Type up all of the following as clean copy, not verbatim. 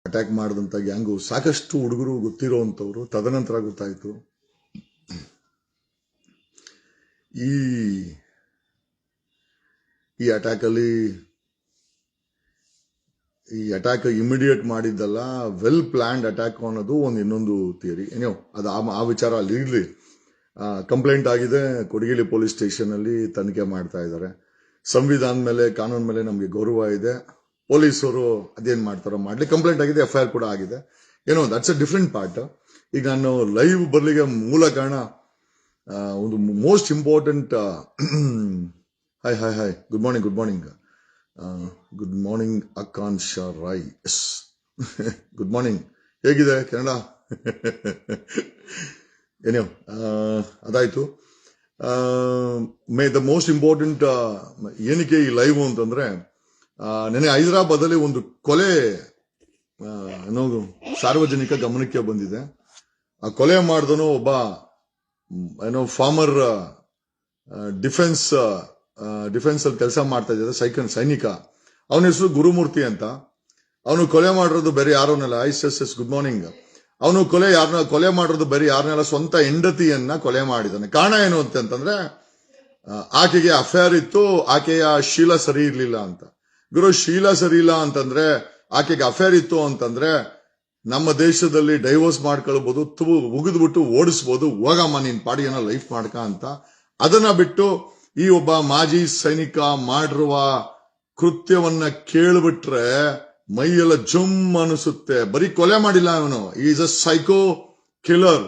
Attack ಮಾಡಿದಂತ gang ಸಾಕಷ್ಟು ಹುಡುಗರು ಗೊತ್ತಿರೋವಂಥವ್ರು. ತದನಂತರ ಗೊತ್ತಾಯ್ತು ಈ ಅಟ್ಯಾಕ್ ಇಮಿಡಿಯೇಟ್ ಮಾಡಿದ್ದಲ್ಲ, ವೆಲ್ ಪ್ಲಾನ್ಡ್ ಅಟ್ಯಾಕ್ ಅನ್ನೋದು ಇನ್ನೊಂದು ಥಿಯರಿ. ಏನೋ ಅದು ಆ ವಿಚಾರ ಅಲ್ಲಿ ಇರಲಿ. ಕಂಪ್ಲೇಂಟ್ ಆಗಿದೆ, ಕೊಡಗಿಲಿ ಪೊಲೀಸ್ ಸ್ಟೇಷನ್ ಅಲ್ಲಿ ತನಿಖೆ ಮಾಡ್ತಾ ಇದ್ದಾರೆ. ಸಂವಿಧಾನ ಮೇಲೆ, ಕಾನೂನು ಮೇಲೆ ನಮಗೆ ಗೌರವ ಇದೆ. ಪೊಲೀಸರು ಅದೇನ್ ಮಾಡ್ತಾರೋ ಮಾಡ್ಲಿ. ಕಂಪ್ಲೇಂಟ್ ಆಗಿದೆ, FIR ಕೂಡ ಆಗಿದೆ. ಏನೋ ದಟ್ಸ್ ಅ ಡಿಫ್ರೆಂಟ್ ಪಾರ್ಟ್. ಈಗ ನಾನು ಲೈವ್ ಬರ್ಲಿಕ್ಕೆ ಮೂಲ ಕಾರಣ ಒಂದು most important. Hi good morning Akanksha Roy. Yes good morning. ಹೇಗಿದೆ ಕನ್ನಡ? ಏನೋ ಅದಾಯ್ತು. ದ ಮೋಸ್ಟ್ ಇಂಪಾರ್ಟೆಂಟ್ ಏನಕ್ಕೆ ಈ ಲೈವ್ ಅಂತಂದ್ರೆ, ನೆನೆ ಹೈದರಾಬಾದ್ ಅಲ್ಲಿ ಒಂದು ಕೊಲೆ ಸಾರ್ವಜನಿಕ ಗಮನಕ್ಕೆ ಬಂದಿದೆ. ಆ ಕೊಲೆ ಮಾಡಿದನು ಒಬ್ಬ ಫಾರ್ಮರ್ ಡಿಫೆನ್ಸ್ ಅಲ್ಲಿ ಕೆಲಸ ಮಾಡ್ತಾ ಇದ್ದಾರೆ, ಸೈನಿಕ. ಅವನ ಹೆಸರು ಗುರುಮೂರ್ತಿ ಅಂತ. ಅವನು ಕೊಲೆ ಮಾಡಿರೋದು ಬೇರೆ ಯಾರನ್ನೆಲ್ಲ, ಎಸ್ ಗುಡ್ ಮಾರ್ನಿಂಗ್. ಅವನು ಕೊಲೆ ಮಾಡಿರೋದು ಬೇರೆ ಯಾರನ್ನೆಲ್ಲ, ಸ್ವಂತ ಹೆಂಡತಿಯನ್ನ ಕೊಲೆ ಮಾಡಿದ್ದಾನೆ. ಕಾರಣ ಏನು ಅಂತಂದ್ರೆ, ಆಕೆಗೆ ಅಫೇರ್ ಇತ್ತು, ಆಕೆಯ ಶೀಲ ಸರಿ ಇರ್ಲಿಲ್ಲ ಅಂತ. ಗುರು, ಶೀಲ ಸರಿ ಇಲ್ಲ ಅಂತಂದ್ರೆ, ಆಕೆಗೆ ಅಫೇರ್ ಇತ್ತು ಅಂತಂದ್ರೆ ನಮ್ಮ ದೇಶದಲ್ಲಿ ಡೈವೋರ್ಸ್ ಮಾಡ್ಕೊಳ್ಬಹುದು, ಉಗಿದ್ಬಿಟ್ಟು ಓಡಿಸ್ಬೋದು, ಹೋಗಮ್ಮ ನಿನ್ ಪಾಡಿಯನ್ನ ಲೈಫ್ ಮಾಡ್ಕ ಅಂತ. ಅದನ್ನ ಬಿಟ್ಟು ಈ ಒಬ್ಬ ಮಾಜಿ ಸೈನಿಕ ಮಾಡಿರುವ ಕೃತ್ಯವನ್ನ ಕೇಳ್ಬಿಟ್ರೆ ಮೈಯೆಲ್ಲ ಜುಮ್ ಅನಿಸುತ್ತೆ. ಬರೀ ಕೊಲೆ ಮಾಡಿಲ್ಲ ಇವನು, ಈಸ್ ಅ ಸೈಕೋ ಕಿಲ್ಲರ್.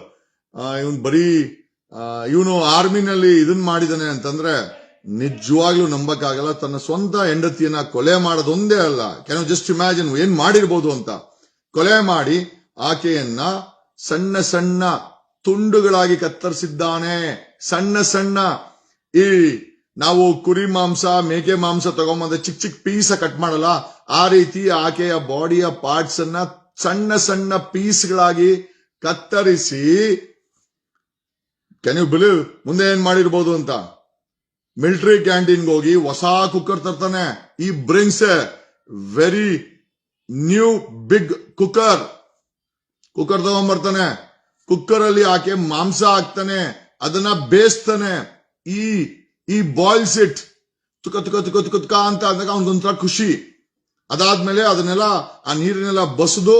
ಇವನು ಆರ್ಮಿನಲ್ಲಿ ಇದನ್ ಮಾಡಿದಾನೆ ಅಂತಂದ್ರೆ ನಿಜವಾಗ್ಲೂ ನಂಬಕ್ಕಾಗಲ್ಲ. ತನ್ನ ಸ್ವಂತ ಹೆಂಡತಿಯನ್ನ ಕೊಲೆ ಮಾಡೋದೊಂದೇ ಅಲ್ಲ, ಕ್ಯಾನ್ ಯು ಜಸ್ಟ್ ಇಮ್ಯಾಜಿನ್ ಏನ್ ಮಾಡಿರ್ಬೋದು ಅಂತ. ಕೊಲೆ ಮಾಡಿ ಆಕೆಯನ್ನ ಸಣ್ಣ ಸಣ್ಣ ತುಂಡುಗಳಾಗಿ ಕತ್ತರಿಸಿದ್ದಾನೆ. ಸಣ್ಣ ಈ ನಾವು ಕುರಿ ಮಾಂಸ, ಮೇಕೆ ಮಾಂಸ ತಗೊಂಬಂದ ಚಿಕ್ಕ ಪೀಸ ಕಟ್ ಮಾಡಲ್ಲ, ಆ ರೀತಿ ಆಕೆಯ ಬಾಡಿಯ ಪಾರ್ಟ್ಸ್ ಅನ್ನ ಸಣ್ಣ ಪೀಸ್ಗಳಾಗಿ ಕತ್ತರಿಸಿ, ಕ್ಯಾನ್ ಯು ಬಿಲೀವ್ ಮುಂದೆ ಏನ್ ಮಾಡಿರ್ಬೋದು ಅಂತ. ಮಿಲಿಟರಿ ಕ್ಯಾಂಟೀನ್ಗೆ ಹೋಗಿ ಹೊಸ ಕುಕ್ಕರ್ ತರ್ತಾನೆ. ಈ brings a very new big cooker ತಗೊಂಡ್ಬರ್ತಾನೆ. ಕುಕ್ಕರ್ ಅಲ್ಲಿ ಆಕೆ ಮಾಂಸ ಹಾಕ್ತಾನೆ, ಅದನ್ನ ಬೇಯಿಸ್ತಾನೆ. ಈ ಬಾಯ್ಲ್ಸ್ ಇಟ್ ತುಕ ಅಂತ ಅಂದಾಗ ಅವನಿಗೊಂಥರ ಖುಷಿ. ಅದಾದ್ಮೇಲೆ ಅದನ್ನೆಲ್ಲ ಆ ನೀರನ್ನೆಲ್ಲ ಬಸದು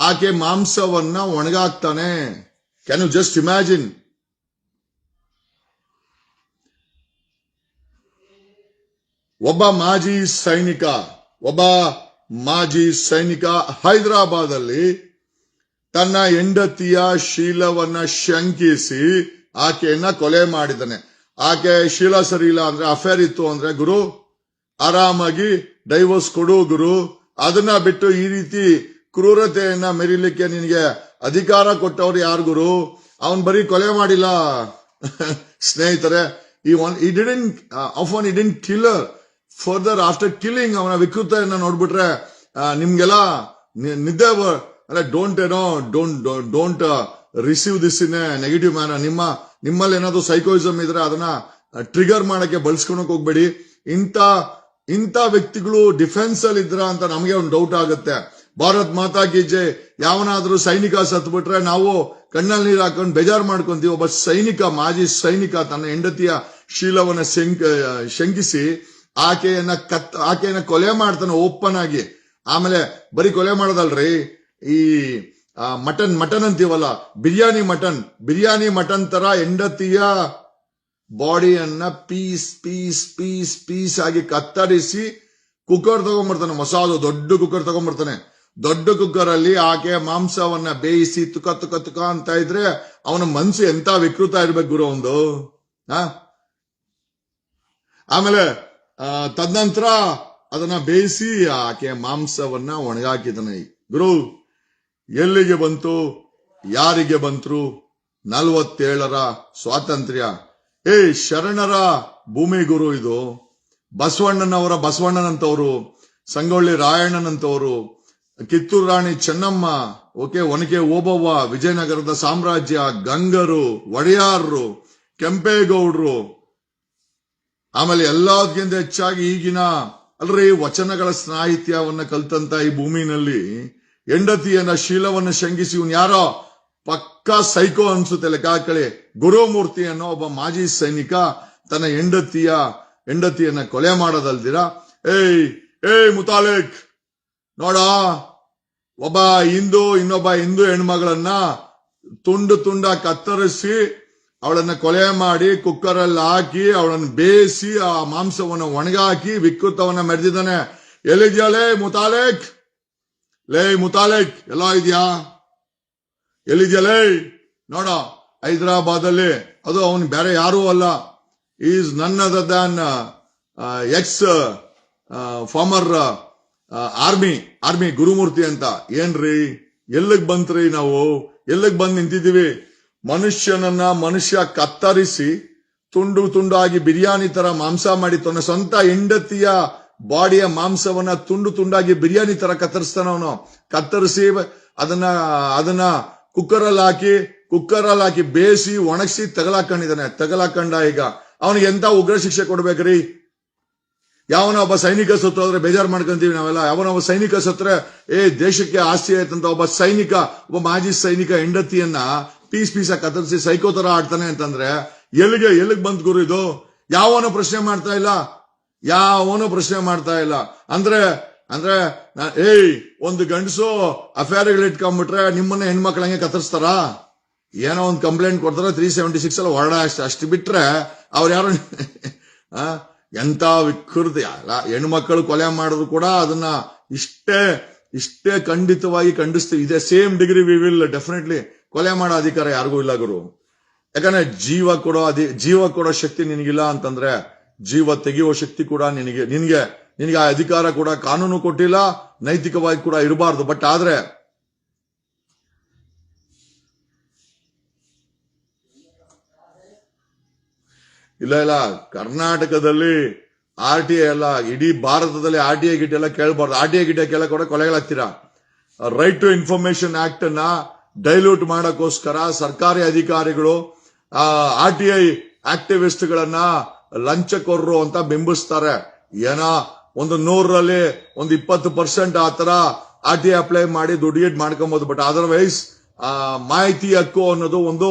ಆಕೆ ಮಾಂಸವನ್ನ ಒಣಗಾಕ್ತಾನೆ. Can you just imagine? ಒಬ್ಬ ಮಾಜಿ ಸೈನಿಕ ಹೈದರಾಬಾದ್ ಅಲ್ಲಿ ತನ್ನ ಹೆಂಡತಿಯ ಶೀಲವನ್ನ ಶಂಕಿಸಿ ಆಕೆಯನ್ನ ಕೊಲೆ ಮಾಡಿದ್ದಾನೆ. ಆಕೆ ಶೀಲ ಸರಿ ಇಲ್ಲ ಅಂದ್ರೆ, ಅಫೇರ್ ಇತ್ತು ಅಂದ್ರೆ, ಗುರು ಆರಾಮಾಗಿ ಡೈವೋರ್ಸ್ ಕೊಡು ಗುರು. ಅದನ್ನ ಬಿಟ್ಟು ಈ ರೀತಿ ಕ್ರೂರತೆಯನ್ನ ಮೆರಿಲಿಕ್ಕೆ ನಿನಗೆ ಅಧಿಕಾರ ಕೊಟ್ಟವ್ರು ಯಾರು ಗುರು? ಅವನ್ ಬರೀ ಕೊಲೆ ಮಾಡಿಲ್ಲ ಸ್ನೇಹಿತರೆ. he didn't kill her. Further after killing ಅವನ ವಿಕೃತೆಯನ್ನ ನೋಡ್ಬಿಟ್ರೆ ನಿಮ್ಗೆಲ್ಲ ನಿದ್ದೆ don't receive this in a negative manner. ನಿಮ್ಮಲ್ಲಿ ಏನಾದ್ರು ಸೈಕೋಯಿಸಮ್ ಇದ್ರೆ ಅದನ್ನ ಟ್ರಿಗರ್ ಮಾಡಕ್ಕೆ ಬಳಸ್ಕೊಳಕ್ ಹೋಗ್ಬೇಡಿ. ಇಂಥ ವ್ಯಕ್ತಿಗಳು ಡಿಫೆನ್ಸ್ ಅಲ್ಲಿ ಇದ್ರ ಅಂತ ನಮಗೆ ಒಂದು ಡೌಟ್ ಆಗುತ್ತೆ. ಭಾರತ್ ಮಾತಾ ಕಿ ಜೈ. ಯಾವನಾದ್ರೂ ಸೈನಿಕ ಸತ್ಬಿಟ್ರೆ ನಾವು ಕಣ್ಣಲ್ಲಿ ನೀರು ಹಾಕೊಂಡು ಬೇಜಾರು ಮಾಡ್ಕೊಂತೀವಿ. ಒಬ್ಬ ಮಾಜಿ ಸೈನಿಕ ತನ್ನ ಹೆಂಡತಿಯ ಶೀಲವನ್ನ ಶಂಕಿಸಿ ಆಕೆಯನ್ನ ಕೊಲೆ ಮಾಡ್ತಾನೆ ಓಪನ್ ಆಗಿ. ಆಮೇಲೆ ಬರೀ ಕೊಲೆ ಮಾಡೋದಲ್ರಿ, ಈ ಮಟನ್ ಅಂತೀವಲ್ಲ, ಬಿರಿಯಾನಿ ಮಟನ್ ತರ ಹೆಂಡತಿಯ ಬಾಡಿಯನ್ನ ಪೀಸ್ ಆಗಿ ಕತ್ತರಿಸಿ ಕುಕ್ಕರ್ ತಗೊಂಡ್ಬರ್ತಾನೆ. ಹೊಸದು ದೊಡ್ಡ ಕುಕ್ಕರ್ ತಗೊಂಡ್ಬರ್ತಾನೆ. ದೊಡ್ಡ ಕುಕ್ಕರ್ ಅಲ್ಲಿ ಆಕೆ ಮಾಂಸವನ್ನ ಬೇಯಿಸಿ ತುಕ ಅಂತ ಇದ್ರೆ ಅವನ ಮನ್ಸು ಎಂತ ವಿಕೃತ ಇರ್ಬೇಕು ಗುರು ಒಂದು. ಆಮೇಲೆ ತದನಂತರ ಅದನ್ನ ಬೇಯಿಸಿ ಆಕೆ ಮಾಂಸವನ್ನ ಒಣಗಾಕಿದ್ದಾನೆ. ಗುರು, ಎಲ್ಲಿಗೆ ಬಂತು, ಯಾರಿಗೆ ಬಂತು 47ರ ಸ್ವಾತಂತ್ರ್ಯ? ಶರಣರ ಭೂಮಿ ಗುರು ಇದು. ಬಸವಣ್ಣನಂತವರು, ಸಂಗೊಳ್ಳಿ ರಾಯಣ್ಣನಂತವರು, ಕಿತ್ತೂರು ರಾಣಿ ಚೆನ್ನಮ್ಮ, ಒನಕೆ ಓಬವ್ವ, ವಿಜಯನಗರದ ಸಾಮ್ರಾಜ್ಯ, ಗಂಗರು, ಒಡೆಯಾರರು, ಕೆಂಪೇಗೌಡರು, ಆಮೇಲೆ ಎಲ್ಲದಕ್ಕಿಂತ ಹೆಚ್ಚಾಗಿ ಈಗಿನ ಅಲ್ರಿ ವಚನಗಳ ಸಾಹಿತ್ಯವನ್ನ ಕಲ್ತಂತ ಈ ಭೂಮಿನಲ್ಲಿ ಹೆಂಡತಿಯನ್ನ ಶೀಲವನ್ನ ಶಂಕಿಸಿ ಇವನ್ ಯಾರೋ ಪಕ್ಕಾ ಸೈಕೋ ಅನ್ಸುತ್ತೆ ಲೆಕ್ಕ ಹಾಕಳಿ. ಗುರುಮೂರ್ತಿ ಅನ್ನೋ ಒಬ್ಬ ಮಾಜಿ ಸೈನಿಕ ತನ್ನ ಹೆಂಡತಿಯನ್ನ ಕೊಲೆ ಮಾಡೋದಲ್ದಿರ ಏಯ್ ಮುತಾಲಿಕ್ ನೋಡ, ಒಬ್ಬ ಇನ್ನೊಬ್ಬ ಹಿಂದೂ ಹೆಣ್ಮಗಳನ್ನ ತುಂಡ ಕತ್ತರಿಸಿ ಅವಳನ್ನ ಕೊಲೆ ಮಾಡಿ ಕುಕ್ಕರಲ್ಲಿ ಹಾಕಿ ಅವಳನ್ನ ಬೇಯಿಸಿ ಆ ಮಾಂಸವನ್ನು ಒಣಗಾಕಿ ವಿಕೃತವನ್ನ ಮೆರೆದಿದ್ದಾನೆ. ಎಲ್ಲಿದ್ಯಾ ಲೇ ಮುತಾಲಿಕ್ ಎಲ್ಲ ಇದೆಯಾ? ಎಲ್ಲಿದ್ಯಾ ಲೇ? ನೋಡ, ಹೈದರಾಬಾದ್ ಅಲ್ಲಿ, ಅದು ಅವನು ಬೇರೆ ಯಾರೂ ಅಲ್ಲ, ಈಸ್ ನನ್ other than X farmer army Gurumurthy ಅಂತ. ಏನ್ರಿ ಎಲ್ಲಿಗ್ ಬಂತ್ರಿ? ನಾವು ಎಲ್ಲಿಗ್ ಬಂದ್ ನಿಂತಿದ್ದೀವಿ? ಮನುಷ್ಯ ಕತ್ತರಿಸಿ ತುಂಡಾಗಿ ಬಿರಿಯಾನಿ ತರ ಮಾಂಸ ಮಾಡಿ ತನ್ನ ಸ್ವಂತ ಹೆಂಡತಿಯ ಬಾಡಿಯ ಮಾಂಸವನ್ನ ತುಂಡಾಗಿ ಬಿರಿಯಾನಿ ತರ ಕತ್ತರಿಸ್ತಾನವನು. ಕತ್ತರಿಸಿ ಅದನ್ನ ಕುಕ್ಕರಲ್ಲಿ ಹಾಕಿ ಬೇಯಿಸಿ ಒಣಗಿಸಿ ತಗಲಾಕೊಂಡ. ಈಗ ಅವನಿಗೆ ಎಂತ ಉಗ್ರ ಶಿಕ್ಷೆ ಕೊಡ್ಬೇಕ್ರಿ? ಯಾವನ ಒಬ್ಬ ಸೈನಿಕ ಸತ್ತೋದ್ರೆ ಬೇಜಾರು ಮಾಡ್ಕೊಂತೀವಿ ನಾವೆಲ್ಲ. ಯಾವನೊಬ್ಬ ಸೈನಿಕ ಸತ್ರೆ ದೇಶಕ್ಕೆ ಆಸ್ತಿ ಆಯ್ತಂತ ಒಬ್ಬ ಮಾಜಿ ಸೈನಿಕ ಹೆಂಡತಿಯನ್ನ ಪೀಸ್ ಕತ್ತರಿಸಿ ಸೈಕೋ ತರ ಆಡ್ತಾನೆ ಅಂತಂದ್ರೆ ಎಲ್ಲಿಗ್ ಬಂತ್ ಗುರು ಇದು? ಯಾವನೋ ಪ್ರಶ್ನೆ ಮಾಡ್ತಾ ಇಲ್ಲ. ಅಂದ್ರೆ ಒಂದು ಗಂಡಸು ಅಫೇರ್ಗಳು ಇಟ್ಕೊಂಡ್ಬಿಟ್ರೆ ನಿಮ್ಮನ್ನ ಹೆಣ್ಮಕ್ಳಂಗೆ ಕತ್ತರಿಸ್ತಾರ? ಏನೋ ಒಂದು ಕಂಪ್ಲೇಂಟ್ ಕೊಡ್ತಾರ 376 ಅಲ್ಲಿ ಹೊರಡ ಅಷ್ಟು ಬಿಟ್ರೆ ಅವ್ರು ಯಾರು ಎಂತ ವಿಕೃತಿ ಅಲ್ಲ. ಹೆಣ್ಮಕ್ಳು ಕೊಲೆ ಮಾಡಿದ್ರು ಕೂಡ ಅದನ್ನ ಇಷ್ಟೇ ಖಂಡಿತವಾಗಿ ಖಂಡಿಸ್ತೀವಿ. ಇದೇ same degree we will definitely. ಕೊಲೆ ಮಾಡೋ ಅಧಿಕಾರ ಯಾರಿಗೂ ಇಲ್ಲ ಗುರು. ಯಾಕಂದ್ರೆ ಜೀವ ಕೊಡೋ ಶಕ್ತಿ ನಿನಗಿಲ್ಲ ಅಂತಂದ್ರೆ ಜೀವ ತೆಗೆಯುವ ಶಕ್ತಿ ಕೂಡ ನಿನಗೆ ಆ ಅಧಿಕಾರ ಕೂಡ ಕಾನೂನು ಕೊಟ್ಟಿಲ್ಲ, ನೈತಿಕವಾಗಿ ಕೂಡ ಇರಬಾರ್ದು. ಬಟ್ ಆದ್ರೆ ಇಲ್ಲ ಕರ್ನಾಟಕದಲ್ಲಿ RTI ಎಲ್ಲ, ಇಡೀ ಭಾರತದಲ್ಲಿ RTI ಗಿಟ್ ಎಲ್ಲ ಕೇಳಬಾರ್ದು. RTI ಗಿಟ್ ಕೇಳ ಕೂಡ ಕೊಲೆಗಳಾಗ್ತೀರಾ. ರೈಟ್ ಟು ಇನ್ಫಾರ್ಮೇಶನ್ ಆಕ್ಟ್ ಅನ್ನ ಡೈಲ್ಯೂಟ್ ಮಾಡಕ್ಕೋಸ್ಕರ ಸರ್ಕಾರಿ ಅಧಿಕಾರಿಗಳು RTI ಆಕ್ಟಿವಿಸ್ಟ್ ಗಳನ್ನ ಲಂಚಕೊರ್ರು ಅಂತ ಬಿಂಬಿಸ್ತಾರೆ. ಏನೋ ಒಂದು 100ರಲ್ಲಿ ಒಂದು 20% ಆತರ RTI ಅಪ್ಲೈ ಮಾಡಿ ದುಡ್ಡು ಮಾಡ್ಕೊಬಹುದು. ಬಟ್ ಅದರ್ವೈಸ್ ಮಾಹಿತಿ ಹಕ್ಕು ಅನ್ನೋದು ಒಂದು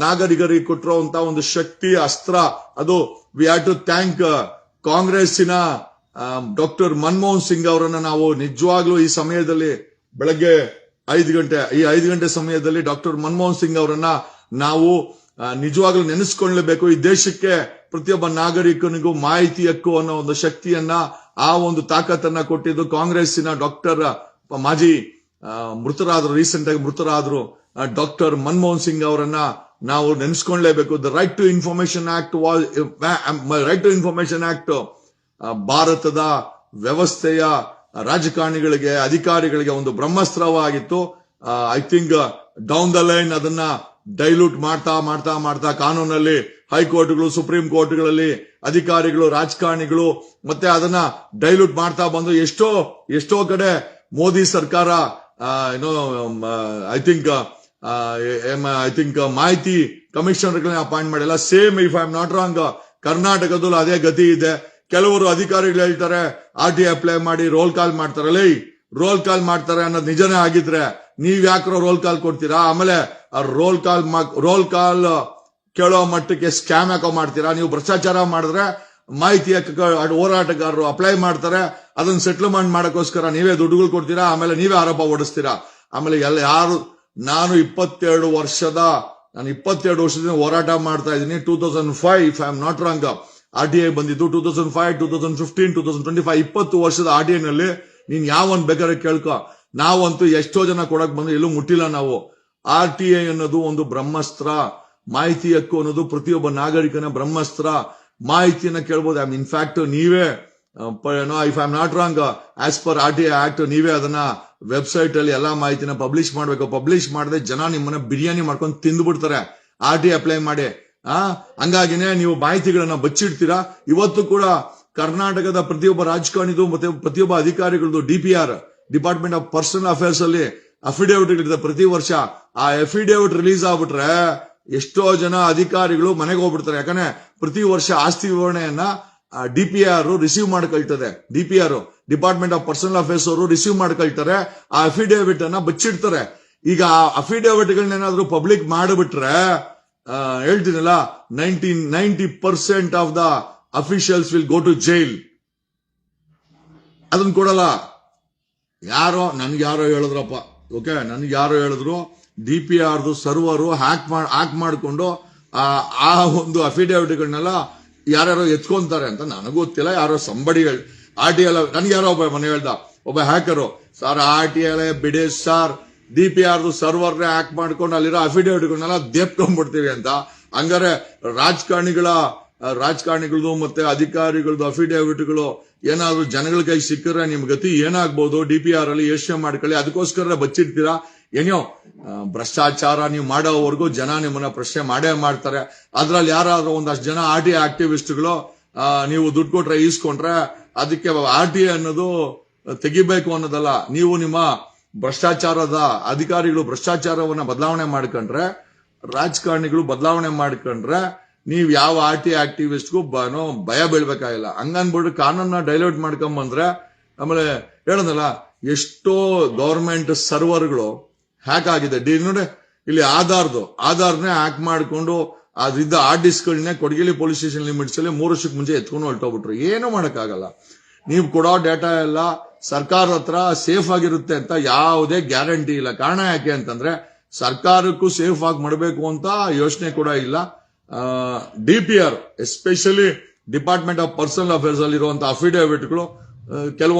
ನಾಗರಿಕರಿಗೆ ಕೊಟ್ಟಿರುವಂತ ಒಂದು ಶಕ್ತಿ ಅಸ್ತ್ರ. ಅದು ವಿ ಹ್ಯಾವ್ ಟು ಥ್ಯಾಂಕ್ ಕಾಂಗ್ರೆಸ್ಸಿನ ಡಾಕ್ಟರ್ ಮನಮೋಹನ್ ಸಿಂಗ್ ಅವರನ್ನ ನಾವು ನಿಜವಾಗ್ಲೂ ಈ ಸಮಯದಲ್ಲಿ ಬೆಳಗ್ಗೆ 5 ಗಂಟೆ ಸಮಯದಲ್ಲಿ ಡಾಕ್ಟರ್ ಮನಮೋಹನ್ ಸಿಂಗ್ ಅವರನ್ನ ನಾವು ನಿಜವಾಗ್ಲೂ ನೆನೆಸ್ಕೊಳ್ಳಬೇಕು. ಈ ದೇಶಕ್ಕೆ ಪ್ರತಿಯೊಬ್ಬ ನಾಗರಿಕನಿಗೂ ಮಾಹಿತಿ ಹಕ್ಕು ಅನ್ನೋ ಒಂದು ಶಕ್ತಿಯನ್ನ, ಆ ಒಂದು ತಾಕತ್ತನ್ನ ಕೊಟ್ಟಿದ್ದು ಕಾಂಗ್ರೆಸ್ಸಿನ ಡಾಕ್ಟರ್ ಮಾಜಿ ರೀಸೆಂಟ್ ಆಗಿ ಮೃತರಾದ್ರು ಡಾಕ್ಟರ್ ಮನಮೋಹನ್ ಸಿಂಗ್ ಅವರನ್ನ ನಾವು ನೆನೆಸ್ಕೊಳ್ಳೇಬೇಕು. The right to information act ಭಾರತದ ವ್ಯವಸ್ಥೆಯ ರಾಜಕಾರಣಿಗಳಿಗೆ, ಅಧಿಕಾರಿಗಳಿಗೆ ಒಂದು ಬ್ರಹ್ಮಾಸ್ತ್ರವಾಗಿತ್ತು. I think down the line ಅದನ್ನ ಡೈಲ್ಯೂಟ್ ಮಾಡ್ತಾ ಕಾನೂನಲ್ಲಿ ಹೈಕೋರ್ಟ್ಗಳು, ಸುಪ್ರೀಂ ಕೋರ್ಟ್ಗಳಲ್ಲಿ ಅಧಿಕಾರಿಗಳು, ರಾಜಕಾರಣಿಗಳು ಮತ್ತೆ ಅದನ್ನ ಡೈಲ್ಯೂಟ್ ಮಾಡ್ತಾ ಬಂದು ಎಷ್ಟೋ ಕಡೆ ಮೋದಿ ಸರ್ಕಾರ ಐ ಥಿಂಕ್ ಮಾಹಿತಿ ಕಮಿಷನರ್ಗಳನ್ನ ಅಪಾಯಿಂಟ್ ಮಾಡಿಲ್ಲ. Same if I am not wrong ಕರ್ನಾಟಕದಲ್ಲೂ ಅದೇ ಗತಿ ಇದೆ. ಕೆಲವರು ಅಧಿಕಾರಿಗಳು ಹೇಳ್ತಾರೆ RTI ಅಪ್ಲೈ ಮಾಡಿ ರೋಲ್ ಕಾಲ್ ಮಾಡ್ತಾರೆ ಅನ್ನೋದು ನಿಜನೇ ಆಗಿದ್ರೆ ನೀವ್ ಯಾಕ್ರೋ ರೋಲ್ ಕಾಲ್ ಕೊಡ್ತೀರಾ? ಆಮೇಲೆ ರೋಲ್ ಕಾಲ್ ಕೇಳೋ ಮಟ್ಟಕ್ಕೆ ಸ್ಕ್ಯಾಮ್ ಯಾಕೋ ಮಾಡ್ತೀರಾ? ನೀವು ಭ್ರಷ್ಟಾಚಾರ ಮಾಡಿದ್ರೆ ಮಾಹಿತಿ ಹೋರಾಟಗಾರರು ಅಪ್ಲೈ ಮಾಡ್ತಾರೆ, ಅದನ್ನ ಸೆಟ್ಲ್ಮೆಂಟ್ ಮಾಡಕ್ಕೋಸ್ಕರ ನೀವೇ ದುಡ್ಡುಗಳು ಕೊಡ್ತೀರಾ, ಆಮೇಲೆ ನೀವೇ ಆರೋಪ ಹೊಡಿಸ್ತೀರಾ. ಆಮೇಲೆ ನಾನು 22 ವರ್ಷದಿಂದ ಹೋರಾಟ ಮಾಡ್ತಾ ಇದ್ದೀನಿ. 2005 if I am not wrong RTI ಬಂದಿದ್ದು. 2005, 2015, 2025 20 ವರ್ಷದ RTI ನಲ್ಲಿ ನೀನ್ ಯಾವನ್ ಬೇಕಾದ್ರೆ ಕೇಳ್ಕೊ. ನಾವಂತೂ ಎಷ್ಟೋ ಜನ ಕೊಡಕ್ ಬಂದು ಎಲ್ಲೂ ಮುಟ್ಟಿಲ್ಲ ನಾವು. RTI ಅನ್ನೋದು ಒಂದು ಬ್ರಹ್ಮಾಸ್ತ್ರ. ಮಾಹಿತಿ ಹಕ್ಕು ಅನ್ನೋದು ಪ್ರತಿಯೊಬ್ಬ ನಾಗರಿಕನ ಬ್ರಹ್ಮಾಸ್ತ್ರ. ಮಾಹಿತಿಯನ್ನ ಕೇಳ್ಬೋದು. ಇನ್ಫ್ಯಾಕ್ಟ್ ನೀವೇ if I am not wrong as per RTI act ನೀವೇ ಅದನ್ನ ವೆಬ್ಸೈಟ್ ಅಲ್ಲಿ ಎಲ್ಲಾ ಮಾಹಿತಿನ ಪಬ್ಲಿಷ್ ಮಾಡ್ಬೇಕು. ಪಬ್ಲಿಷ್ ಮಾಡದೆ ಜನ ನಿಮ್ಮನ್ನ ಬಿರಿಯಾನಿ ಮಾಡ್ಕೊಂಡು ತಿಂದ್ಬಿಡ್ತಾರೆ RTI ಅಪ್ಲೈ ಮಾಡಿ. ಹಂಗಾಗಿನೇ ನೀವು ಮಾಹಿತಿಗಳನ್ನ ಬಚ್ಚಿಡ್ತೀರಾ. ಇವತ್ತು ಕೂಡ ಕರ್ನಾಟಕದ ಪ್ರತಿಯೊಬ್ಬ ರಾಜಕಾರಣಿದು ಮತ್ತೆ ಪ್ರತಿಯೊಬ್ಬ ಅಧಿಕಾರಿಗಳದು DPR department of personnel affairs ಅಲ್ಲಿ ಅಫಿಡೇವಿಟ್ ಇರ್ತದೆ ಪ್ರತಿ ವರ್ಷ. ಆ ಅಫಿಡೇವಿಟ್ ರಿಲೀಸ್ ಆಗ್ಬಿಟ್ರೆ ಎಷ್ಟೋ ಜನ ಅಧಿಕಾರಿಗಳು ಮನೆಗೆ ಹೋಗ್ಬಿಡ್ತಾರೆ. ಯಾಕಂದ್ರೆ ಪ್ರತಿ ವರ್ಷ ಆಸ್ತಿ ವಿವರಣೆಯನ್ನ DPR ರಿಸೀವ್ ಮಾಡ್ಕೊಳ್ತದೆ. DPR department of personnel affairs ಅವರು ರಿಸೀವ್ ಮಾಡ್ಕೊಳ್ತಾರೆ. ಆ ಅಫಿಡೇವಿಟ್ ಅನ್ನ ಬಚ್ಚಿಡ್ತಾರೆ. ಈಗ ಆ ಅಫಿಡೇವಿಟ್ ಗಳನ್ನೇನಾದ್ರೂ ಪಬ್ಲಿಕ್ ಮಾಡಿಬಿಟ್ರೆ ಹೇಳ್ತೀನಲ್ಲ 90% of the officials will go to jail. ಅದನ್ನ ಕೊಡಲ್ಲ. ನನ್ಗೆ ಯಾರೋ ಹೇಳಿದ್ರಪ್ಪ, ಓಕೆ, ನನ್ಗೆ ಯಾರೋ ಹೇಳಿದ್ರು DPR ಸರ್ವರು ಹ್ಯಾಕ್ ಮಾಡಿಕೊಂಡು ಆ ಒಂದು ಅಫಿಡೇವಿಟ್ಗಳನ್ನೆಲ್ಲ ಯಾರ್ಯಾರೋ ಎತ್ಕೊಂತಾರೆ ಅಂತ. ನನಗೂ ಗೊತ್ತಿಲ್ಲ, ಯಾರೋ ಸಂಬಡಿಗಳು RTI ನನ್ಗೆ ಯಾರೋ ಒಬ್ಬ ಮನೆ ಹೇಳ್ದ, ಒಬ್ಬ ಹ್ಯಾಕರು, ಸರ್ RTI ಬಿಡಿ ಸರ್, DPR ಸರ್ವರ್ ಹ್ಯಾಕ್ ಮಾಡ್ಕೊಂಡು ಅಲ್ಲಿರೋ ಅಫಿಡೇವಿಟ್ಗಳನ್ನೆಲ್ಲ ದೇಪ್ಕೊಂಡ್ಬಿಡ್ತೀವಿ ಅಂತ. ಹಂಗಾರೆ ರಾಜಕಾರಣಿಗಳದು ಮತ್ತೆ ಅಧಿಕಾರಿಗಳದು ಅಫಿಡೇವಿಟ್ಗಳು ಏನಾದ್ರು ಜನಗಳ ಕೈ ಸಿಕ್ಕರೆ ನಿಮ್ ಗತಿ ಏನಾಗ್ಬೋದು? DPR ಅಲ್ಲಿ ಯೋಚನೆ ಮಾಡ್ಕೊಳ್ಳಿ. ಅದಕ್ಕೋಸ್ಕರ ಬಚ್ಚಿಡ್ತೀರಾ. ಏನೋ ಭ್ರಷ್ಟಾಚಾರ ನೀವು ಮಾಡೋವರೆಗೂ ಜನ ನಿಮ್ಮನ್ನ ಪ್ರಶ್ನೆ ಮಾಡೇ ಮಾಡ್ತಾರೆ. ಅದ್ರಲ್ಲಿ ಯಾರಾದ್ರೂ ಒಂದಷ್ಟು ಜನ RTI ಆಕ್ಟಿವಿಸ್ಟ್ಗಳು ನೀವು ದುಡ್ಡು ಕೊಟ್ರೆ ಈಸ್ಕೊಂಡ್ರೆ ಅದಕ್ಕೆ RTI ಅನ್ನೋದು ತೆಗಿಬೇಕು ಅನ್ನೋದಲ್ಲ. ನೀವು ನಿಮ್ಮ ಭ್ರಷ್ಟಾಚಾರದ ಅಧಿಕಾರಿಗಳು ಭ್ರಷ್ಟಾಚಾರವನ್ನ ಬದಲಾವಣೆ ಮಾಡ್ಕೊಂಡ್ರೆ, ರಾಜಕಾರಣಿಗಳು ಬದಲಾವಣೆ ಮಾಡ್ಕೊಂಡ್ರೆ ನೀವ್ ಯಾವ RTI ಆಕ್ಟಿವಿಸ್ಟ್ಗೂ ಭಯ ಬೀಳ್ಬೇಕಾಗಿಲ್ಲ. ಹಂಗನ್ಬಿಟ್ಟು ಕಾನೂನ ಡೈಲ್ಯೂಟ್ ಮಾಡ್ಕೊಂಬಂದ್ರೆ ಆಮೇಲೆ ಹೇಳೋದಲ್ಲ, ಎಷ್ಟೋ ಗವರ್ಮೆಂಟ್ ಸರ್ವರ್ಗಳು ಹ್ಯಾಕ್ ಆಗಿದೆ. ನೋಡಿ ಇಲ್ಲಿ ಆಧಾರ್ನೇ ಹ್ಯಾಕ್ ಮಾಡ್ಕೊಂಡು ಅದಿದ್ದ ಡಿಸ್ಕ್ಗಳನ್ನೇ ಕೊಡಗಿಲಿ ಪೊಲೀಸ್ ಸ್ಟೇಷನ್ ಲಿಮಿಟ್ಸ್ ಅಲ್ಲಿ 3 ವರ್ಷಕ್ಕೆ ಮುಂಚೆ ಎತ್ಕೊಂಡು ಹೊರಟೋಗ್ಬಿಟ್ರು. ಏನೂ ಮಾಡಕ್ಕಾಗಲ್ಲ. ನೀವು ಕೊಡೋ ಡೇಟಾ ಎಲ್ಲ ಸರ್ಕಾರದ ಹತ್ರ ಸೇಫ್ ಆಗಿರುತ್ತೆ ಅಂತ ಯಾವುದೇ ಗ್ಯಾರಂಟಿ ಇಲ್ಲ. ಕಾರಣ ಯಾಕೆ ಅಂತಂದ್ರೆ ಸರ್ಕಾರಕ್ಕೂ ಸೇಫ್ ಆಗಿ ಮಾಡಬೇಕು ಅಂತ ಯೋಚನೆ ಕೂಡ ಇಲ್ಲ. DPR especially department of personnel affairs ಅಲ್ಲಿ ಇರುವಂತಹ ಅಫಿಡೇವಿಟ್ಗಳು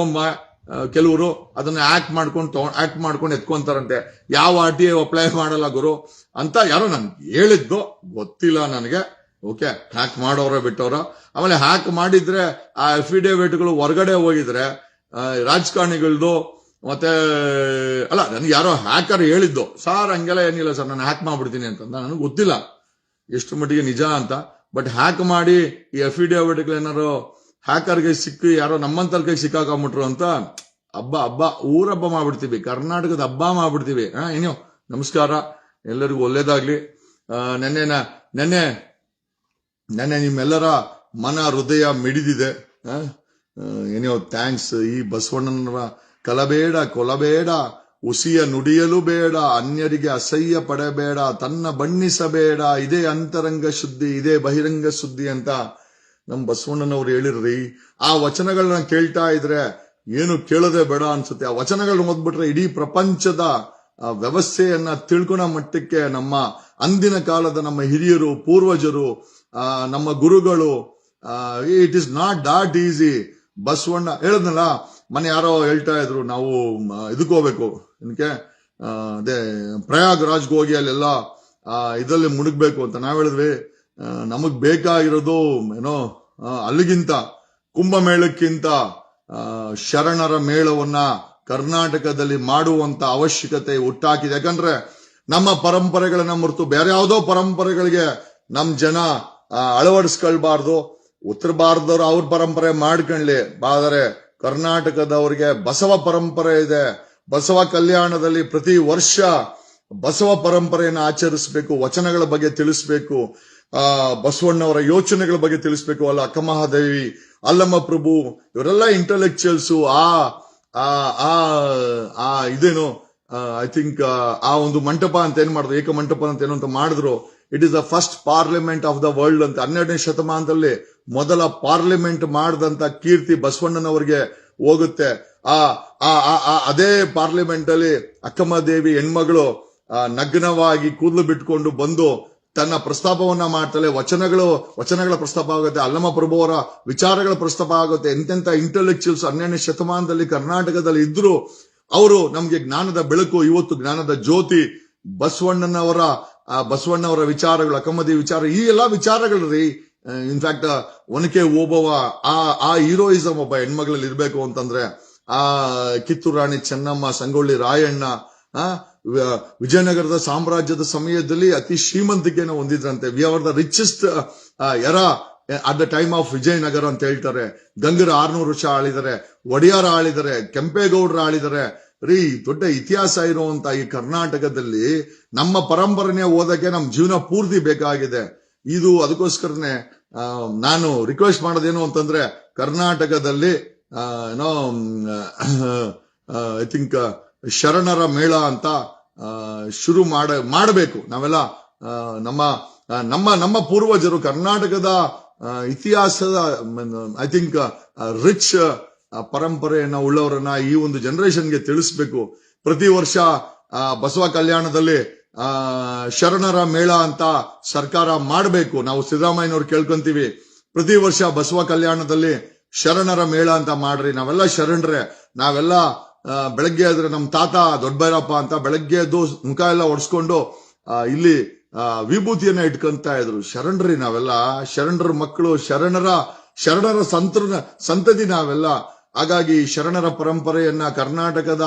ಕೆಲವರು ಅದನ್ನ ಆಕ್ಟ್ ಮಾಡ್ಕೊಂಡು ಎತ್ಕೊಂತಾರಂತೆ. ಯಾವ RTI ಅಪ್ಲೈ ಮಾಡಲ್ಲ ಗುರು ಅಂತ ಯಾರೋ ನನ್ಗೆ ಹೇಳಿದ್ದು, ಗೊತ್ತಿಲ್ಲ ನನಗೆ. ಓಕೆ, ಹ್ಯಾಕ್ ಮಾಡೋರ ಬಿಟ್ಟವ್ರ. ಆಮೇಲೆ ಹ್ಯಾಕ್ ಮಾಡಿದ್ರೆ ಆ ಅಫಿಡೇವಿಟ್ಗಳು ಹೊರಗಡೆ ಹೋಗಿದ್ರೆ ರಾಜಕಾರಣಿಗಳದು ಮತ್ತೆ ಅಲ್ಲ, ನನ್ಗೆ ಯಾರೋ ಹ್ಯಾಕರ್ ಹೇಳಿದ್ದು, ಸರ್ ಹಂಗೆಲ್ಲ ಏನಿಲ್ಲ ಸರ್, ನಾನು ಹ್ಯಾಕ್ ಮಾಡ್ಬಿಡ್ತೀನಿ ಅಂತ. ನನಗೆ ಗೊತ್ತಿಲ್ಲ ಎಷ್ಟು ಮಟ್ಟಿಗೆ ನಿಜ ಅಂತ. ಬಟ್ ಹ್ಯಾಕ್ ಮಾಡಿ ಈ ಅಫಿಡೇವಿಟ್ಗಳು ಏನಾರು ಹ್ಯಾಕರ್ಗೆ ಸಿಕ್ಕಿ ಯಾರೋ ನಮ್ಮಂತರ ಕೈ ಸಿಕ್ಕಾಕೊಂಡ್ಬಿಟ್ರು ಅಂತ ಹಬ್ಬ ಊರಬ್ಬ ಮಾಡ್ಬಿಡ್ತೀವಿ, ಕರ್ನಾಟಕದ ಹಬ್ಬ ಮಾಡ್ಬಿಡ್ತೀವಿ. ಏನೋ ನಮಸ್ಕಾರ, ಎಲ್ಲರಿಗೂ ಒಳ್ಳೇದಾಗ್ಲಿ. ನೆನ್ನೆ ನಿಮ್ಮೆಲ್ಲರ ಮನ ಹೃದಯ ಮಿಡಿದಿದೆ. ಏನೋ ಥ್ಯಾಂಕ್ಸ್. ಈ ಬಸವಣ್ಣನ ಕಲಬೇಡ ಕೊಲಬೇಡ, ಉಸಿಯ ನುಡಿಯಲು ಬೇಡ, ಅನ್ಯರಿಗೆ ಅಸಹ್ಯ ಪಡಬೇಡ, ತನ್ನ ಬಣ್ಣಿಸಬೇಡ, ಇದೇ ಅಂತರಂಗ ಶುದ್ಧಿ, ಇದೇ ಬಹಿರಂಗ ಶುದ್ಧಿ ಅಂತ ನಮ್ ಬಸವಣ್ಣನವ್ರು ಹೇಳಿರ್ರಿ. ಆ ವಚನಗಳನ್ನ ಕೇಳ್ತಾ ಇದ್ರೆ ಏನು ಕೇಳೋದೇ ಬೇಡ ಅನ್ಸುತ್ತೆ. ಆ ವಚನಗಳನ್ನ ಓದ್ಬಿಟ್ರೆ ಇಡೀ ಪ್ರಪಂಚದ ವ್ಯವಸ್ಥೆಯನ್ನ ತಿಳ್ಕೊಳೋ ಮಟ್ಟಕ್ಕೆ ನಮ್ಮ ಅಂದಿನ ಕಾಲದ ನಮ್ಮ ಹಿರಿಯರು, ಪೂರ್ವಜರು, ನಮ್ಮ ಗುರುಗಳು, it is not that easy. Basavanna ಹೇಳದ್ನಲ್ಲ, ಮನೆ ಯಾರೋ ಹೇಳ್ತಾ ಇದ್ರು, ನಾವು ಇದಕ್ಕೆ ಹೋಗ್ಬೇಕು, ಏನಕ್ಕೆ ಅದೇ ಪ್ರಯಾಗ್ರಾಜ್ಗೆ ಹೋಗಿ ಅಲ್ಲೆಲ್ಲ ಇದರಲ್ಲಿ ಮುಳುಗ್ಬೇಕು ಅಂತ. ನಾವ್ ಹೇಳಿದ್ವಿ, ನಮಗ್ ಬೇಕಾಗಿರೋದು ಏನೋ ಅಲ್ಲಿಗಿಂತ ಕುಂಭಮೇಳಕ್ಕಿಂತ ಶರಣರ ಮೇಳವನ್ನ ಕರ್ನಾಟಕದಲ್ಲಿ ಮಾಡುವಂತ ಅವಶ್ಯಕತೆ ಹುಟ್ಟಾಕಿದೆ. ಯಾಕಂದ್ರೆ ನಮ್ಮ ಪರಂಪರೆಗಳನ್ನ ಮರೆತು ಬೇರೆ ಯಾವುದೋ ಪರಂಪರೆಗಳಿಗೆ ನಮ್ ಜನ ಅಳವಡಿಸ್ಕೊಳ್ಬಾರ್ದು. ಉತ್ತರ ಭಾರತದವ್ರು ಅವ್ರ ಪರಂಪರೆ ಮಾಡ್ಕೊಳ್ಳಿ, ಆದರೆ ಕರ್ನಾಟಕದವ್ರಿಗೆ ಬಸವ ಪರಂಪರೆ ಇದೆ. ಬಸವ ಕಲ್ಯಾಣದಲ್ಲಿ ಪ್ರತಿ ವರ್ಷ ಬಸವ ಪರಂಪರೆಯನ್ನು ಆಚರಿಸಬೇಕು, ವಚನಗಳ ಬಗ್ಗೆ ತಿಳಿಸ್ಬೇಕು, ಬಸವಣ್ಣವರ ಯೋಚನೆಗಳ ಬಗ್ಗೆ ತಿಳಿಸ್ಬೇಕು. ಅಲ್ಲ ಅಕ್ಕಮಹಾದೇವಿ, ಅಲ್ಲಮ್ಮ ಪ್ರಭು, ಇವರೆಲ್ಲ ಇಂಟೆಲೆಕ್ಚುಯಲ್ಸ್. ಇದೇನು ಐ ಥಿಂಕ್ ಆ ಒಂದು ಮಂಟಪ ಅಂತ ಏನ್ ಮಾಡಿದ್ರು, ಏಕ ಮಂಟಪ ಅಂತ ಏನು ಅಂತ ಮಾಡಿದ್ರು. It is the first parliament of the world ಅಂತ. 12ನೇ ಶತಮಾನದಲ್ಲಿ ಮೊದಲ ಪಾರ್ಲಿಮೆಂಟ್ ಮಾಡಿದಂತ ಕೀರ್ತಿ ಬಸವಣ್ಣನವರಿಗೆ ಹೋಗುತ್ತೆ. ಅದೇ ಪಾರ್ಲಿಮೆಂಟ್ ಅಲ್ಲಿ ಅಕ್ಕಮಹಾದೇವಿ ಹೆಣ್ಮಗಳು ನಗ್ನವಾಗಿ ಕೂದಲು ಬಿಟ್ಕೊಂಡು ಬಂದು ತನ್ನ ಪ್ರಸ್ತಾಪವನ್ನ ಮಾಡ್ತಾಳೆ. ವಚನಗಳ ಪ್ರಸ್ತಾಪ ಆಗುತ್ತೆ, ಅಲ್ಲಮ ಪ್ರಭು ಅವರ ವಿಚಾರಗಳ ಪ್ರಸ್ತಾಪ ಆಗುತ್ತೆ. ಎಂತೆಂತ ಇಂಟೆಲೆಕ್ಚುಯಲ್ಸ್ 12ನೇ ಶತಮಾನದಲ್ಲಿ ಕರ್ನಾಟಕದಲ್ಲಿ ಇದ್ರು. ಅವರು ನಮ್ಗೆ ಜ್ಞಾನದ ಬೆಳಕು, ಇವತ್ತು ಜ್ಞಾನದ ಜ್ಯೋತಿ ಬಸವಣ್ಣವರ ವಿಚಾರಗಳು, ಅಕ್ಕಮಹಾದೇವಿ ವಿಚಾರ, ಈ ಎಲ್ಲಾ ವಿಚಾರಗಳ್ರಿ. ಇನ್ಫ್ಯಾಕ್ಟ್ ಒನಕೆ ಓಬವ್ವ ಆ ಹೀರೋಯಿಸಮ್ ಒಬ್ಬ ಹೆಣ್ಮಗಳಲ್ಲಿ ಇರ್ಬೇಕು ಅಂತಂದ್ರೆ, ಆ ಕಿತ್ತೂರು ರಾಣಿ ಚೆನ್ನಮ್ಮ, ಸಂಗೊಳ್ಳಿ ರಾಯಣ್ಣ, ವಿಜಯನಗರದ ಸಾಮ್ರಾಜ್ಯದ ಸಮಯದಲ್ಲಿ ಅತಿ ಶ್ರೀಮಂತಿಕೆಯನ್ನು ಹೊಂದಿದ್ರಂತೆ. We are the richest era at the time of Vijayanagara ಅಂತ ಹೇಳ್ತಾರೆ. ಗಂಗರ 600 ವರ್ಷ ಆಳಿದ್ದಾರೆ, ಒಡೆಯಾರ ಆಳಿದ್ದಾರೆ, ಕೆಂಪೇಗೌಡರ ಆಳಿದ್ದಾರೆ. ದೊಡ್ಡ ಇತಿಹಾಸ ಇರುವಂತ ಈ ಕರ್ನಾಟಕದಲ್ಲಿ ನಮ್ಮ ಪರಂಪರೆನೇ ಓದಕ್ಕೆ ನಮ್ ಜೀವನ ಪೂರ್ತಿ ಬೇಕಾಗಿದೆ. ಇದು ಅದಕ್ಕೋಸ್ಕರನೇ ನಾನು ರಿಕ್ವೆಸ್ಟ್ ಮಾಡೋದೇನು ಅಂತಂದ್ರೆ ಕರ್ನಾಟಕದಲ್ಲಿ ಏನೋ ಐ ಥಿಂಕ್ ಶರಣರ ಮೇಳ ಅಂತ ಶುರು ಮಾಡಬೇಕು. ನಾವೆಲ್ಲ ನಮ್ಮ ನಮ್ಮ ನಮ್ಮ ಪೂರ್ವಜರು ಕರ್ನಾಟಕದ ಇತಿಹಾಸದ ಐ ಥಿಂಕ್ ರಿಚ್ ಪರಂಪರೆಯನ್ನ ಉಳ್ಳವರನ್ನ ಈ ಒಂದು ಜನರೇಷನ್ಗೆ ತಿಳಿಸ್ಬೇಕು. ಪ್ರತಿ ವರ್ಷ ಬಸವ ಕಲ್ಯಾಣದಲ್ಲಿ ಶರಣರ ಮೇಳ ಅಂತ ಸರ್ಕಾರ ಮಾಡಬೇಕು. ನಾವು ಸಿದ್ದರಾಮಯ್ಯನವ್ರು ಕೇಳ್ಕೊಂತೀವಿ, ಪ್ರತಿ ವರ್ಷ ಬಸವ ಕಲ್ಯಾಣದಲ್ಲಿ ಶರಣರ ಮೇಳ ಅಂತ ಮಾಡ್ರಿ. ನಾವೆಲ್ಲ ಶರಣರೇ. ನಾವೆಲ್ಲ ಬೆಳಗ್ಗೆ ಆದ್ರೆ ನಮ್ ತಾತ ದೊಡ್ಡಬೈರಪ್ಪ ಅಂತ ಬೆಳಗ್ಗೆ ಎದ್ದು ಮುಖ ಎಲ್ಲ ಒಡ್ಸ್ಕೊಂಡು ಇಲ್ಲಿ ವಿಭೂತಿಯನ್ನ ಇಟ್ಕೊಂತ ಇದ್ರು. ಶರಣರಿ ನಾವೆಲ್ಲ, ಶರಣರ ಮಕ್ಕಳು, ಶರಣರ ಸಂತತಿ ನಾವೆಲ್ಲ. ಹಾಗಾಗಿ ಶರಣರ ಪರಂಪರೆಯನ್ನ ಕರ್ನಾಟಕದ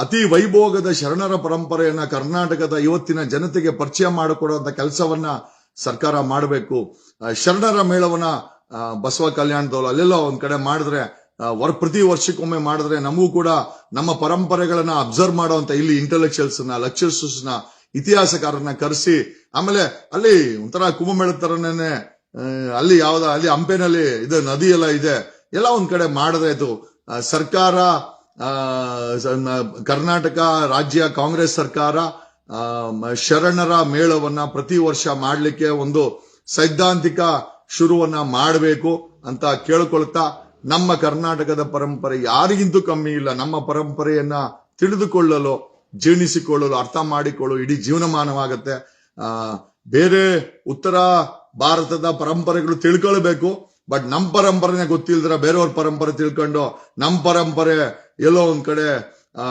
ಅತಿ ವೈಭೋಗದ ಶರಣರ ಪರಂಪರೆಯನ್ನ ಕರ್ನಾಟಕದ ಇವತ್ತಿನ ಜನತೆಗೆ ಪರಿಚಯ ಮಾಡಿಕೊಡುವಂತ ಕೆಲಸವನ್ನ ಸರ್ಕಾರ ಮಾಡಬೇಕು. ಶರಣರ ಮೇಳವನ್ನ ಬಸವ ಕಲ್ಯಾಣದವ್ರು ಅಲ್ಲೆಲ್ಲ ಒಂದ್ ಕಡೆ ಮಾಡಿದ್ರೆ, ಪ್ರತಿ ವರ್ಷಕ್ಕೊಮ್ಮೆ ಮಾಡಿದ್ರೆ ನಮಗೂ ಕೂಡ ನಮ್ಮ ಪರಂಪರೆಗಳನ್ನ ಅಬ್ಸರ್ವ್ ಮಾಡುವಂತ ಇಲ್ಲಿ ಇಂಟೆಲೆಕ್ಚುಯಲ್ಸ್ ನ, ಲೆಕ್ಚರ್ಸ್ ನ, ಇತಿಹಾಸಕಾರರನ್ನ ಕರೆಸಿ, ಆಮೇಲೆ ಅಲ್ಲಿ ಒಂಥರ ಕುಂಭಮೇಳದ ತರನೇ ಅಲ್ಲಿ ಅಲ್ಲಿ ಹಂಪೆನಲ್ಲಿ ಇದು ನದಿ ಎಲ್ಲ ಇದೆ, ಎಲ್ಲ ಒಂದ್ ಕಡೆ ಮಾಡಿದ್ರೆ ಇದು ಸರ್ಕಾರ, ಕರ್ನಾಟಕ ರಾಜ್ಯ ಕಾಂಗ್ರೆಸ್ ಸರ್ಕಾರ ಶರಣರ ಮೇಳವನ್ನ ಪ್ರತಿ ವರ್ಷ ಮಾಡ್ಲಿಕ್ಕೆ ಒಂದು ಸೈದ್ಧಾಂತಿಕ ಶುರುವನ್ನ ಮಾಡಬೇಕು ಅಂತ ಕೇಳ್ಕೊಳ್ತಾ, ನಮ್ಮ ಕರ್ನಾಟಕದ ಪರಂಪರೆ ಯಾರಿಗಿಂತೂ ಕಮ್ಮಿ ಇಲ್ಲ. ನಮ್ಮ ಪರಂಪರೆಯನ್ನ ತಿಳಿದುಕೊಳ್ಳಲು, ಜೀರ್ಣಿಸಿಕೊಳ್ಳಲು, ಅರ್ಥ ಮಾಡಿಕೊಳ್ಳಲು ಇಡೀ ಜೀವನಮಾನವಾಗತ್ತೆ. ಬೇರೆ ಉತ್ತರ ಭಾರತದ ಪರಂಪರೆಗಳು ತಿಳ್ಕೊಳ್ಬೇಕು, ಬಟ್ ನಮ್ ಪರಂಪರೆನೇ ಗೊತ್ತಿಲ್ದ್ರ ಬೇರೆಯವ್ರ ಪರಂಪರೆ ತಿಳ್ಕೊಂಡು ನಮ್ ಪರಂಪರೆ ಎಲ್ಲೋ ಒಂದ್ ಕಡೆ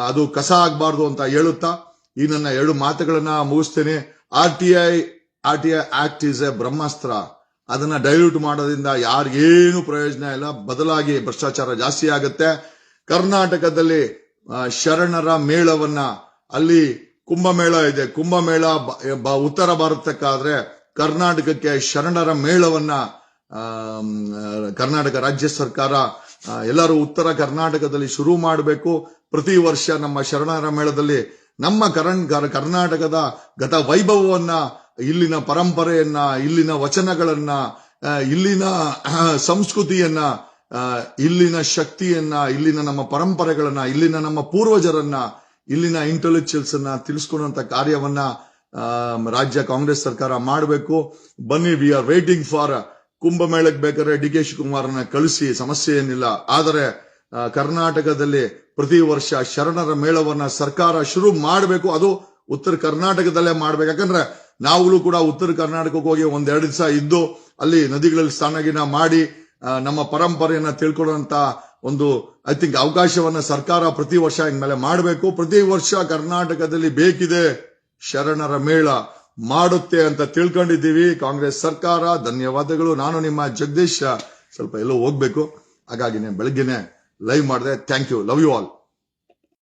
ಅದು ಕಸ ಆಗ್ಬಾರ್ದು ಅಂತ ಹೇಳುತ್ತಾ ಈ ನನ್ನ 2 ಮಾತುಗಳನ್ನ ಮುಗಿಸ್ತೇನೆ. RTI ಆಕ್ಟ್ ಈಸ್ ಎ ಬ್ರಹ್ಮಾಸ್ತ್ರ. ಅದನ್ನ ಡೈಲ್ಯೂಟ್ ಮಾಡೋದ್ರಿಂದ ಯಾರಿಗೇನು ಪ್ರಯೋಜನ ಇಲ್ಲ, ಬದಲಾಗಿ ಭ್ರಷ್ಟಾಚಾರ ಜಾಸ್ತಿ ಆಗುತ್ತೆ. ಕರ್ನಾಟಕದಲ್ಲಿ ಶರಣರ ಮೇಳವನ್ನ, ಅಲ್ಲಿ ಕುಂಭಮೇಳ ಇದೆ, ಕುಂಭಮೇಳ ಉತ್ತರ ಭಾರತಕ್ಕಾದ್ರೆ ಕರ್ನಾಟಕಕ್ಕೆ ಶರಣರ ಮೇಳವನ್ನ ಕರ್ನಾಟಕ ರಾಜ್ಯ ಸರ್ಕಾರ ಎಲ್ಲರೂ ಉತ್ತರ ಕರ್ನಾಟಕದಲ್ಲಿ ಶುರು ಮಾಡಬೇಕು. ಪ್ರತಿ ವರ್ಷ ನಮ್ಮ ಶರಣರ ಮೇಳದಲ್ಲಿ ನಮ್ಮ ಕರ್ನಾಟಕದ ಗತ ವೈಭವವನ್ನ, ಇಲ್ಲಿನ ಪರಂಪರೆಯನ್ನ, ಇಲ್ಲಿನ ವಚನಗಳನ್ನ, ಇಲ್ಲಿನ ಸಂಸ್ಕೃತಿಯನ್ನ, ಇಲ್ಲಿನ ಶಕ್ತಿಯನ್ನ, ಇಲ್ಲಿನ ನಮ್ಮ ಪರಂಪರೆಗಳನ್ನ, ಇಲ್ಲಿನ ನಮ್ಮ ಪೂರ್ವಜರನ್ನ, ಇಲ್ಲಿನ ಇಂಟೆಲೆಕ್ಚುಯಲ್ಸ್ ಅನ್ನ ತಿಳಿಸ್ಕೊಡುವಂತ ಕಾರ್ಯವನ್ನ ರಾಜ್ಯ ಕಾಂಗ್ರೆಸ್ ಸರ್ಕಾರ ಮಾಡಬೇಕು. ಬನ್ನಿ, ವಿ ಆರ್ ವೇಟಿಂಗ್ ಫಾರ್ ಕುಂಭಮೇಳಕ್ಕೆ. ಬೇಕಾದ್ರೆ DK ಶಿವಕುಮಾರ್ನ ಕಳಿಸಿ, ಸಮಸ್ಯೆ ಏನಿಲ್ಲ. ಆದರೆ ಕರ್ನಾಟಕದಲ್ಲಿ ಪ್ರತಿ ವರ್ಷ ಶರಣರ ಮೇಳವನ್ನ ಸರ್ಕಾರ ಶುರು ಮಾಡಬೇಕು. ಅದು ಉತ್ತರ ಕರ್ನಾಟಕದಲ್ಲೇ ಮಾಡ್ಬೇಕು. ಯಾಕಂದ್ರೆ ನಾವುಗಳು ಕೂಡ ಉತ್ತರ ಕರ್ನಾಟಕಕ್ಕೆ ಹೋಗಿ 1-2 ದಿವಸ ಇದ್ದು ಅಲ್ಲಿ ನದಿಗಳಲ್ಲಿ ಸ್ನಾನಗಿನ ಮಾಡಿ ನಮ್ಮ ಪರಂಪರೆಯನ್ನ ತಿಳ್ಕೊಳ್ಳುವಂತ ಒಂದು ಐ ಥಿಂಕ್ ಅವಕಾಶವನ್ನ ಸರ್ಕಾರ ಪ್ರತಿ ವರ್ಷ ಇನ್ಮೇಲೆ ಮಾಡಬೇಕು. ಪ್ರತಿ ವರ್ಷ ಕರ್ನಾಟಕದಲ್ಲಿ ಬೇಕಿದೆ ಶರಣರ ಮೇಳ, ಮಾಡುತ್ತೆ ಅಂತ ತಿಳ್ಕೊಂಡಿದ್ದೀವಿ ಕಾಂಗ್ರೆಸ್ ಸರ್ಕಾರ. ಧನ್ಯವಾದಗಳು. ನಾನು ನಿಮ್ಮ ಜಗದೀಶ್. ಸ್ವಲ್ಪ ಎಲ್ಲೋ ಹೋಗ್ಬೇಕು, ಹಾಗಾಗಿ ಬೆಳಗ್ಗೆನೆ ಲೈವ್ ಮಾಡಿದೆ. Thank you. Love you all.